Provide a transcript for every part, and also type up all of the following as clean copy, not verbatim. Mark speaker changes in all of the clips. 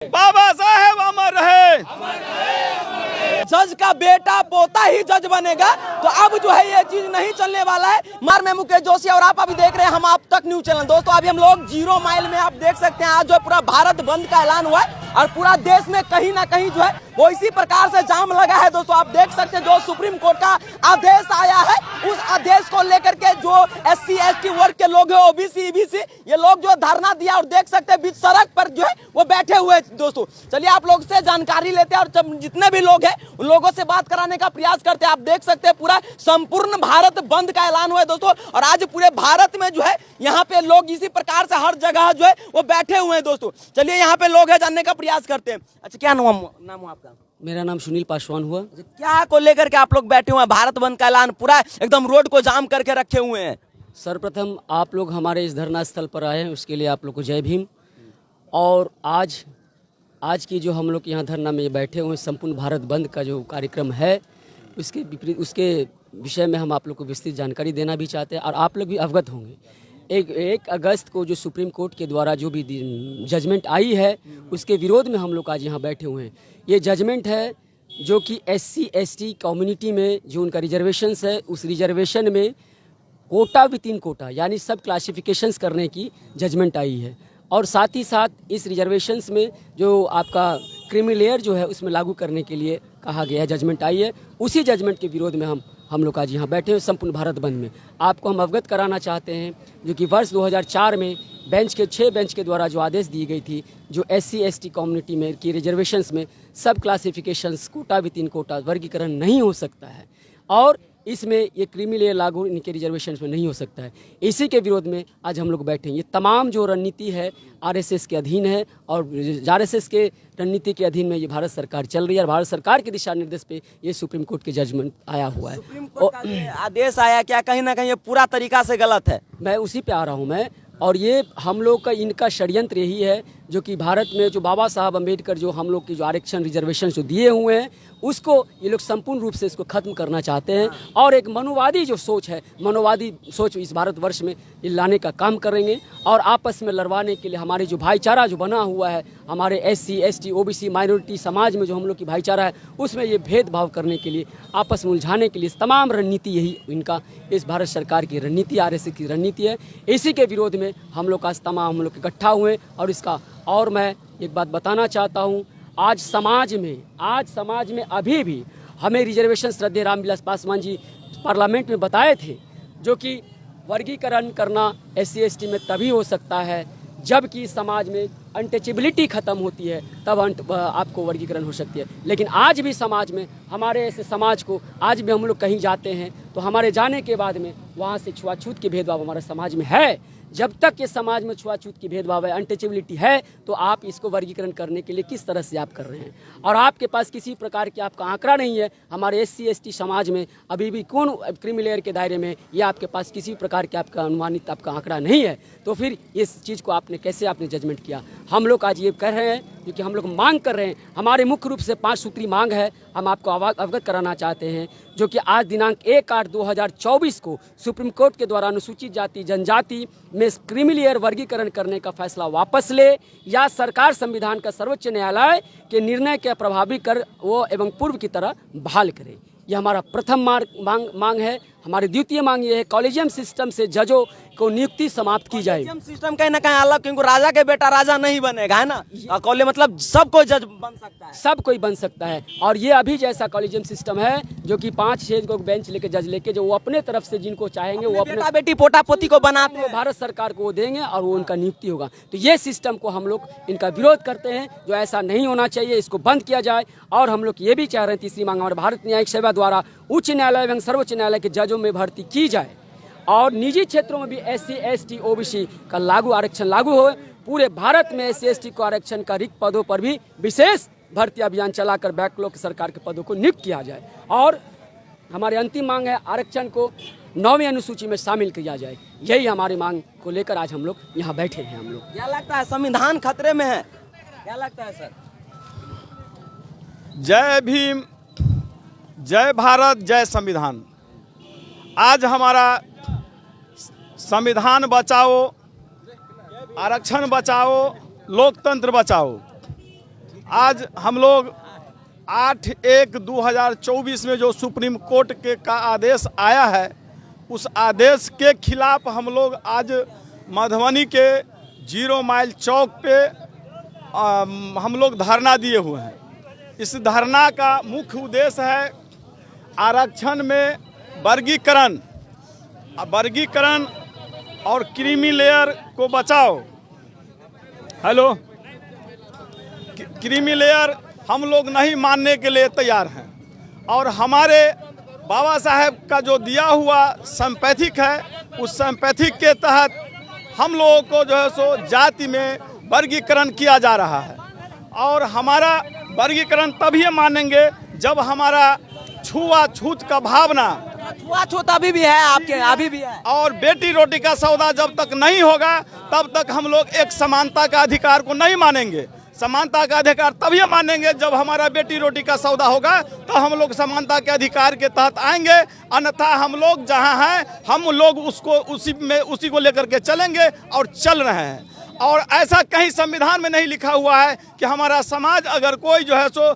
Speaker 1: बाबा साहेब अमर रहे।
Speaker 2: जज का बेटा पोता ही जज बनेगा, तो अब जो है ये चीज नहीं चलने वाला है। मार में मुकेश जोशी और आप अभी देख रहे हैं हम आप तक न्यूज चैनल। दोस्तों अभी हम लोग 0 माइल में आप देख सकते हैं, आज जो है पूरा भारत बंद का ऐलान हुआ है और पूरा देश में कहीं ना कहीं जो है वो इसी प्रकार से जाम लगा है। दोस्तों आप देख सकते हैं जो सुप्रीम कोर्ट का आदेश आया है, उस आदेश को लेकर के जो SC ST वर्ग के लोग हैं, OBC EBC ये लोग जो धरना दिया और देख सकते हैं बीच सड़क पर जो है वो बैठे हुए हैं। दोस्तों चलिए आप लोग से जानकारी लेते हैं और जितने भी लोग हैं उन लोगों से बात कराने का प्रयास करते हैं। आप देख सकते हैं पूरा संपूर्ण भारत बंद का ऐलान हुआ है दोस्तों, और आज पूरे भारत में जो है यहाँ पे लोग इसी प्रकार से हर जगह जो है वो बैठे हुए हैं। दोस्तों चलिए यहाँ पे लोग है जानने का प्रयास करते हैं। अच्छा क्या नाम हुआ आपका?
Speaker 3: मेरा नाम सुनील पासवान हुआ।
Speaker 2: क्या को लेकर के आप लोग बैठे हुए हैं? भारत बंद का ऐलान पूरा एकदम रोड को जाम करके रखे हुए हैं।
Speaker 3: सर्वप्रथम आप लोग हमारे इस धरना स्थल पर आए हैं, उसके लिए आप लोग को जय भीम। और आज की जो हम लोग यहाँ धरना में बैठे हुए संपूर्ण भारत बंद का जो कार्यक्रम है उसके विषय में हम आप लोग को विस्तृत जानकारी देना भी चाहते हैं और आप लोग भी अवगत होंगे। 1 अगस्त को जो सुप्रीम कोर्ट के द्वारा जो भी जजमेंट आई है उसके विरोध में हम लोग आज यहाँ बैठे हुए हैं। ये जजमेंट है जो कि SC ST कम्युनिटी में जो उनका रिजर्वेशंस है, उस रिजर्वेशन में कोटा विद कोटा यानी सब क्लासिफिकेशंस करने की जजमेंट आई है। और साथ ही साथ इस रिजर्वेशंस में जो आपका क्रीमी लेयर जो है उसमें लागू करने के लिए कहा गया जजमेंट आई है। उसी जजमेंट के विरोध में हम लोग आज यहाँ बैठे हैं संपूर्ण भारत बंद में। आपको हम अवगत कराना चाहते हैं जो कि वर्ष 2004 में 6 बेंच के द्वारा जो आदेश दी गई थी, जो SC ST कम्युनिटी में की रिजर्वेशंस में सब क्लासिफिकेशंस कोटा विद कोटा वर्गीकरण नहीं हो सकता है और इसमें ये क्रीमी लेयर लागू इनके रिजर्वेशन में नहीं हो सकता है। इसी के विरोध में आज हम लोग बैठे हैं। ये तमाम जो रणनीति है RSS के अधीन है और RSS के रणनीति के अधीन में ये भारत सरकार चल रही है और भारत सरकार के दिशा निर्देश पे ये सुप्रीम कोर्ट के जजमेंट आया हुआ है।
Speaker 2: सुप्रीम कोर्ट का जो आदेश आया क्या कहीं ना कहीं ये पूरा तरीका से गलत है?
Speaker 3: मैं उसी पे आ रहा हूँ मैं। और ये हम लोग का इनका षड्यंत्र यही है जो कि भारत में जो बाबा साहब अम्बेडकर जो हम लोग की जो आरक्षण रिजर्वेशन जो दिए हुए हैं उसको ये लोग संपूर्ण रूप से इसको खत्म करना चाहते हैं और एक मनोवादी जो सोच है, मनोवादी सोच इस भारतवर्ष में ये लाने का काम करेंगे और आपस में लड़वाने के लिए हमारे जो भाईचारा जो बना हुआ है, हमारे SC ST OBC माइनॉरिटी समाज में जो हम लोग की भाईचारा है उसमें ये भेदभाव करने के लिए, आपस में उलझाने के लिए तमाम रणनीति यही इनका इस भारत सरकार की रणनीति RSS की रणनीति है। इसी के विरोध में हम लोग आज तमाम हम लोग इकट्ठा हुए और इसका और मैं एक बात बताना चाहता हूँ, आज समाज में अभी भी हमें रिजर्वेशन श्रद्धेय रामविलास पासवान जी पार्लियामेंट में बताए थे जो कि वर्गीकरण करना SC ST में तभी हो सकता है जबकि समाज में अनटचेबिलिटी खत्म होती है, तब आपको वर्गीकरण हो सकती है। लेकिन आज भी समाज में हमारे ऐसे समाज को आज भी हम लोग कहीं जाते हैं तो हमारे जाने के बाद में वहाँ से छुआछूत के भेदभाव हमारे समाज में है। जब तक ये समाज में छुआछूत की भेदभाव है, अनटचेबिलिटी है, तो आप इसको वर्गीकरण करने के लिए किस तरह से आप कर रहे हैं और आपके पास किसी प्रकार की आपका आंकड़ा नहीं है। हमारे SC ST समाज में अभी भी कौन क्रीमी लेयर के दायरे में ये आपके पास किसी प्रकार के आपका अनुमानित आपका आंकड़ा नहीं है, तो फिर इस चीज़ को आपने जजमेंट किया। हम लोग आज ये कह रहे हैं क्योंकि हम लोग मांग कर रहे हैं, हमारे मुख्य रूप से 5 सूत्री मांग है, हम आपको अवगत कराना चाहते हैं जो कि आज दिनांक 1/8/2024 को सुप्रीम कोर्ट के द्वारा अनुसूचित जाति जनजाति में क्रीमी लेयर वर्गीकरण करने का फैसला वापस ले या सरकार संविधान का सर्वोच्च न्यायालय के निर्णय के प्रभावी कर वो एवं पूर्व की तरह बहाल करे। यह हमारा प्रथम मांग है। हमारी द्वितीय मांग ये है कॉलेजियम सिस्टम से जजों को नियुक्ति समाप्त की जाए।
Speaker 2: कॉलेजियम सिस्टम कहीं ना कहीं अलग, क्योंकि राजा के बेटा राजा नहीं बनेगा, है ना। कॉलेज मतलब सब कोई जज बन सकता है,
Speaker 3: सब कोई बन सकता है और ये अभी जैसा कॉलेजियम सिस्टम है जो कि 5-6 को बेंच लेके जज लेके जो वो अपने तरफ से जिनको चाहेंगे वो अपने
Speaker 2: बेटी पोटा पोती को बनाते हैं,
Speaker 3: भारत सरकार को वो देंगे और वो उनका नियुक्ति होगा। तो ये सिस्टम को हम लोग इनका विरोध करते हैं, जो ऐसा नहीं होना चाहिए, इसको बंद किया जाए। और हम लोग ये भी चाह रहे हैं, तीसरी मांग हमारे भारत न्यायिक सेवा द्वारा उच्च न्यायालय एवं सर्वोच्च न्यायालय के जजों में भर्ती की जाए और निजी क्षेत्रों में भी SC ST OBC का आरक्षण लागू हो। पूरे भारत में SC ST को आरक्षण का रिक्त पदों पर भी विशेष भर्ती अभियान चलाकर बैकलॉग सरकार के पदों को नियुक्त किया जाए। और हमारी अंतिम मांग है आरक्षण को 9वीं अनुसूची में शामिल किया जाए। यही हमारी मांग को लेकर आज हम लोग यहाँ बैठे हैं। हम लोग
Speaker 2: क्या लगता है संविधान खतरे में है? क्या लगता है सर?
Speaker 1: जय भीम, जय भारत, जय संविधान। आज हमारा संविधान बचाओ, आरक्षण बचाओ, लोकतंत्र बचाओ, आज हम लोग 8/1/2024 में जो सुप्रीम कोर्ट का आदेश आया है, उस आदेश के खिलाफ हम लोग आज मधुबनी के 0 माइल चौक पे हम लोग धरना दिए हुए हैं। इस धरना का मुख्य उद्देश्य है आरक्षण में वर्गीकरण और क्रीमी लेयर को बचाओ। हेलो, क्रीमी लेयर हम लोग नहीं मानने के लिए तैयार हैं और हमारे बाबा साहेब का जो दिया हुआ संपैथिक है, उस संपैथिक के तहत हम लोगों को जो है सो जाति में वर्गीकरण किया जा रहा है। और हमारा वर्गीकरण तभी मानेंगे जब हमारा छुआछूत का भावना,
Speaker 2: छुआछूत अभी भी है, आपके अभी भी है,
Speaker 1: और बेटी रोटी का सौदा जब तक नहीं होगा तब तक हम लोग एक समानता का अधिकार को नहीं मानेंगे। समानता का अधिकार तभी मानेंगे जब हमारा बेटी रोटी का सौदा होगा, तो हम लोग समानता के अधिकार के तहत आएंगे। अन्यथा हम लोग जहां हैं हम लोग उसी को लेकर के चलेंगे और चल रहे हैं। और ऐसा कहीं संविधान में नहीं लिखा हुआ है कि हमारा समाज अगर कोई जो है सो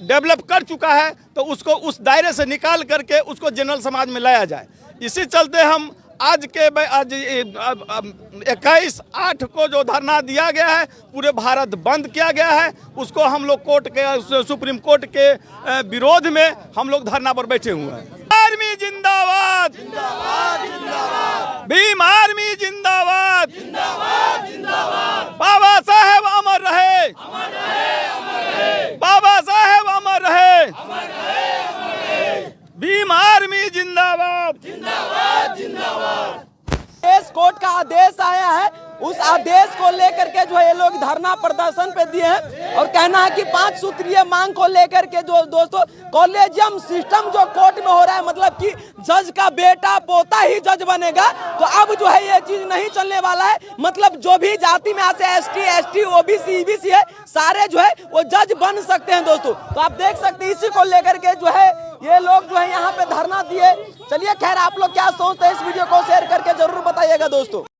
Speaker 1: डेवलप कर चुका है तो उसको उस दायरे से निकाल करके उसको जनरल समाज में लाया जाए। इसी चलते हम आज 21/8 को जो धरना दिया गया है, पूरे भारत बंद किया गया है, उसको हम लोग सुप्रीम कोर्ट के विरोध में हम लोग धरना पर बैठे हुए हैं। आर्मी जिंदाबाद, भीम आर्मी जिंदाबाद, बाबा साहेब अमर रहे, बाबा साहेब अमर रहे, भीम आर्मी जिंदाबाद।
Speaker 2: इस कोर्ट का आदेश आया है, उस आदेश को लेकर के जो है ये लोग धरना प्रदर्शन पे दिए हैं और कहना है कि 5 सूत्रीय मांग को लेकर के जो दोस्तों कॉलेजियम सिस्टम जो कोर्ट में हो रहा है, मतलब कि जज का बेटा पोता ही जज बनेगा, तो अब जो है ये चीज नहीं चलने वाला है। मतलब जो भी जाति में आते ST ST OBC EBC है, सारे जो है वो जज बन सकते हैं दोस्तों। तो आप देख सकते हैं, इसी को लेकर के जो है ये लोग जो है यहाँ पे धरना दिए। चलिए खैर, आप लोग क्या सोचते हैं इस वीडियो को शेयर करके जरूर बताइएगा दोस्तों।